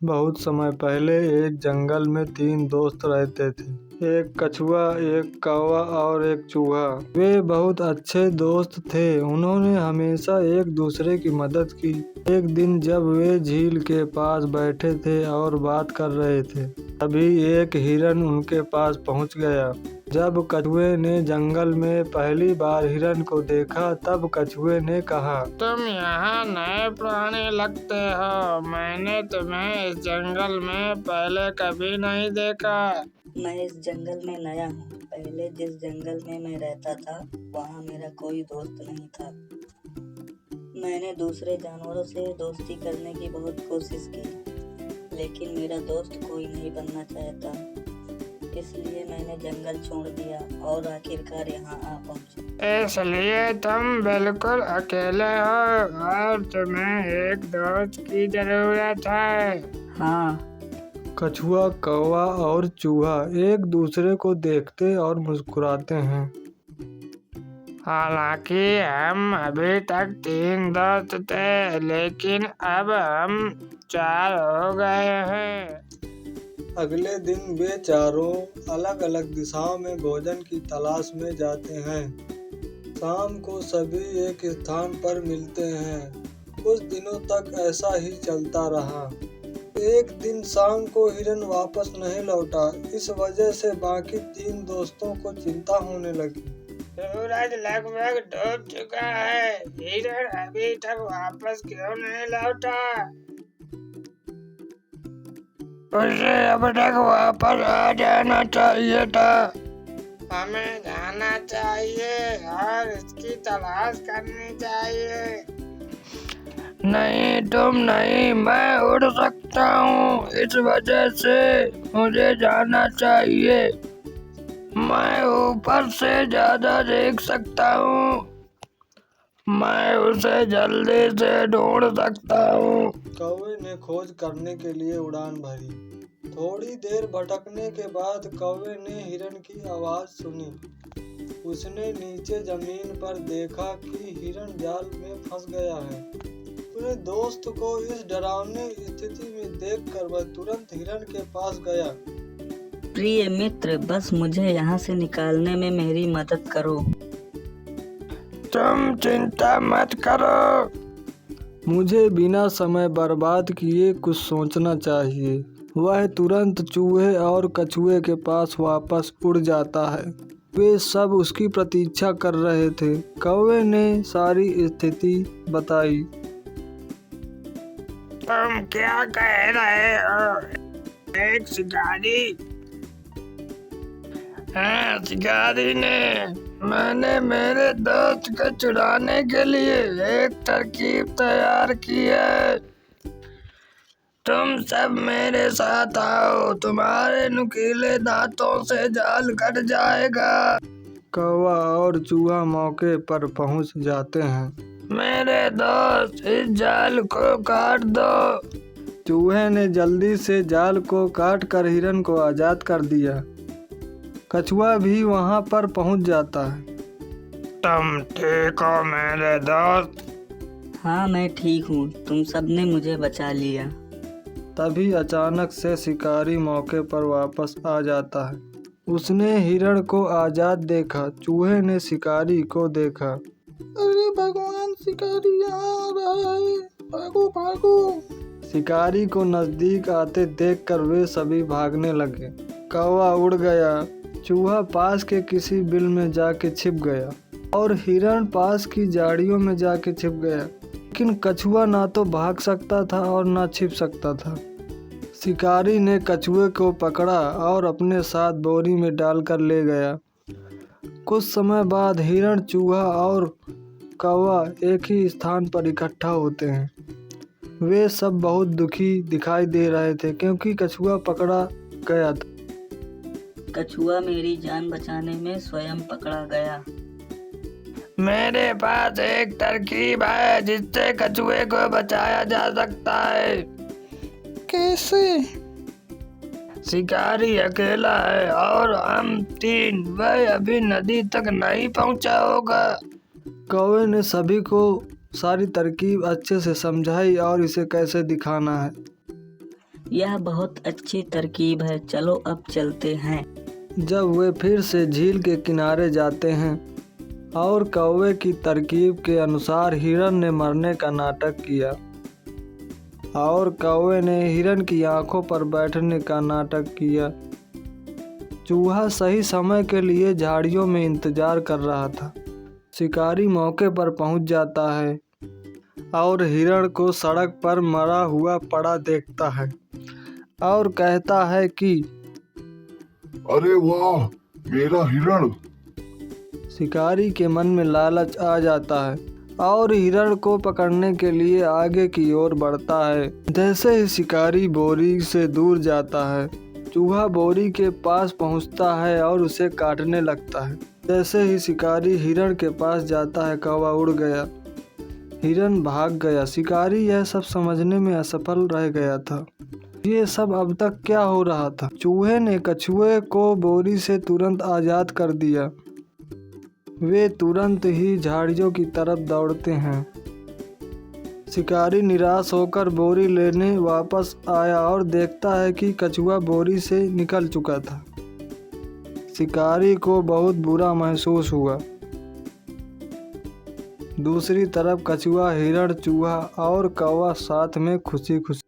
बहुत समय पहले एक जंगल में 3 दोस्त रहते थे। एक कछुआ, एक कौवा और एक चूहा। वे बहुत अच्छे दोस्त थे। उन्होंने हमेशा एक दूसरे की मदद की। एक दिन जब वे झील के पास बैठे थे और बात कर रहे थे, तभी एक हिरन उनके पास पहुंच गया। जब कछुए ने जंगल में पहली बार हिरन को देखा, तब कछुए ने कहा, तुम यहाँ नए प्राणी लगते हो। मैंने तुम्हें इस जंगल में पहले कभी नहीं देखा। मैं इस जंगल में नया हूँ। पहले जिस जंगल में मैं रहता था, वहाँ मेरा कोई दोस्त नहीं था। मैंने दूसरे जानवरों से दोस्ती करने की बहुत कोशिश की, लेकिन मेरा दोस्त कोई नहीं बनना चाहता। इसलिए मैंने जंगल छोड़ दिया और आखिरकार यहाँ आ पहुँचा। इसलिए तुम बिल्कुल अकेले हो और तुम्हें एक दोस्त की जरूरत है। हाँ। कछुआ, कौवा और चूहा एक दूसरे को देखते और मुस्कुराते हैं। हालांकि हम अभी तक 3 दोस्त थे, लेकिन अब हम 4 हो गए हैं। अगले दिन वे चारों अलग अलग दिशाओं में भोजन की तलाश में जाते हैं। शाम को सभी एक स्थान पर मिलते हैं। कुछ दिनों तक ऐसा ही चलता रहा। एक दिन शाम को हिरन वापस नहीं लौटा। इस वजह से बाकी 3 दोस्तों को चिंता होने लगी। सूरज लगभग डूब चुका है। हिरन अभी तक वापस क्यों नहीं लौटा? उसे अब तक वापस आ जाना चाहिए था। हमें जाना चाहिए और इसकी तलाश करनी चाहिए। नहीं, तुम नहीं, मैं उड़ सकता हूँ। इस वजह से मुझे जाना चाहिए। मैं ऊपर से ज्यादा देख सकता हूँ। मैं उसे जल्दी से ढूंढ सकता हूँ। कौवे ने खोज करने के लिए उड़ान भरी। थोड़ी देर भटकने के बाद कौवे ने हिरन की आवाज सुनी। उसने नीचे जमीन पर देखा कि हिरन जाल में फंस गया है। अपने दोस्त को इस डरावनी स्थिति में देखकर वह तुरंत हिरन के पास गया। प्रिय मित्र, बस मुझे यहाँ से निकालने में मेरी मदद करो। तुम चिंता मत करो। मुझे बिना समय बर्बाद किए कुछ सोचना चाहिए। वह तुरंत चूहे और कछुए के पास वापस उड़ जाता है। वे सब उसकी प्रतीक्षा कर रहे थे। कौवे ने सारी स्थिति बताई। तुम क्या कह रहे हो? एक शिकारी? हाँ, शिकारी ने। मैंने मेरे दोस्त को चुराने के लिए एक तरकीब तैयार की है। तुम सब मेरे साथ आओ। तुम्हारे नुकीले दांतों से जाल कट जाएगा। कौवा और चूहा मौके पर पहुंच जाते हैं। मेरे दोस्त, इस जाल को काट दो। चूहे ने जल्दी से जाल को काट कर हिरन को आजाद कर दिया। कछुआ भी वहां पर पहुंच जाता है। तुम ठीक हो मेरे दोस्त? हाँ, मैं ठीक हूँ। तुम सबने मुझे बचा लिया। तभी अचानक से शिकारी मौके पर वापस आ जाता है। उसने हिरण को आजाद देखा। चूहे ने शिकारी को देखा। अरे भगवान, शिकारी यहाँ आ रहा है, भागो भागो। शिकारी को नजदीक आते देखकर वे सभी भागने लगे। कौवा उड़ गया, चूहा पास के किसी बिल में जाके छिप गया और हिरण पास की झाड़ियों में जाके छिप गया। लेकिन कछुआ ना तो भाग सकता था और ना छिप सकता था। शिकारी ने कछुए को पकड़ा और अपने साथ बोरी में डालकर ले गया। कुछ समय बाद हिरण, चूहा और कौवा एक ही स्थान पर इकट्ठा होते हैं। वे सब बहुत दुखी दिखाई दे रहे थे क्योंकि कछुआ पकड़ा गया था। कछुआ मेरी जान बचाने में स्वयं पकड़ा गया। मेरे पास एक तरकीब है जिससे कछुए को बचाया जा सकता है। कैसे? शिकारी अकेला है और हम 3, वह अभी नदी तक नहीं पहुंचा होगा। कौवे ने सभी को सारी तरकीब अच्छे से समझाई और इसे कैसे दिखाना है। यह बहुत अच्छी तरकीब है, चलो अब चलते हैं। जब वे फिर से झील के किनारे जाते हैं और कौवे की तरकीब के अनुसार हिरण ने मरने का नाटक किया और कौवे ने हिरण की आंखों पर बैठने का नाटक किया। चूहा सही समय के लिए झाड़ियों में इंतजार कर रहा था। शिकारी मौके पर पहुंच जाता है और हिरण को सड़क पर मरा हुआ पड़ा देखता है और कहता है कि अरे वाह, मेरा हिरण। शिकारी के मन में लालच आ जाता है और हिरण को पकड़ने के लिए आगे की ओर बढ़ता है। जैसे ही शिकारी बोरी से दूर जाता है, चूहा बोरी के पास पहुंचता है और उसे काटने लगता है। जैसे ही शिकारी हिरण के पास जाता है, कौवा उड़ गया, हिरण भाग गया। शिकारी यह सब समझने में असफल रह गया था। ये सब अब तक क्या हो रहा था? चूहे ने कछुए को बोरी से तुरंत आज़ाद कर दिया। वे तुरंत ही झाड़ियों की तरफ दौड़ते हैं। शिकारी निराश होकर बोरी लेने वापस आया और देखता है कि कछुआ बोरी से निकल चुका था। शिकारी को बहुत बुरा महसूस हुआ। दूसरी तरफ कछुआ, हिरण, चूहा और कौवा साथ में खुशी खुशी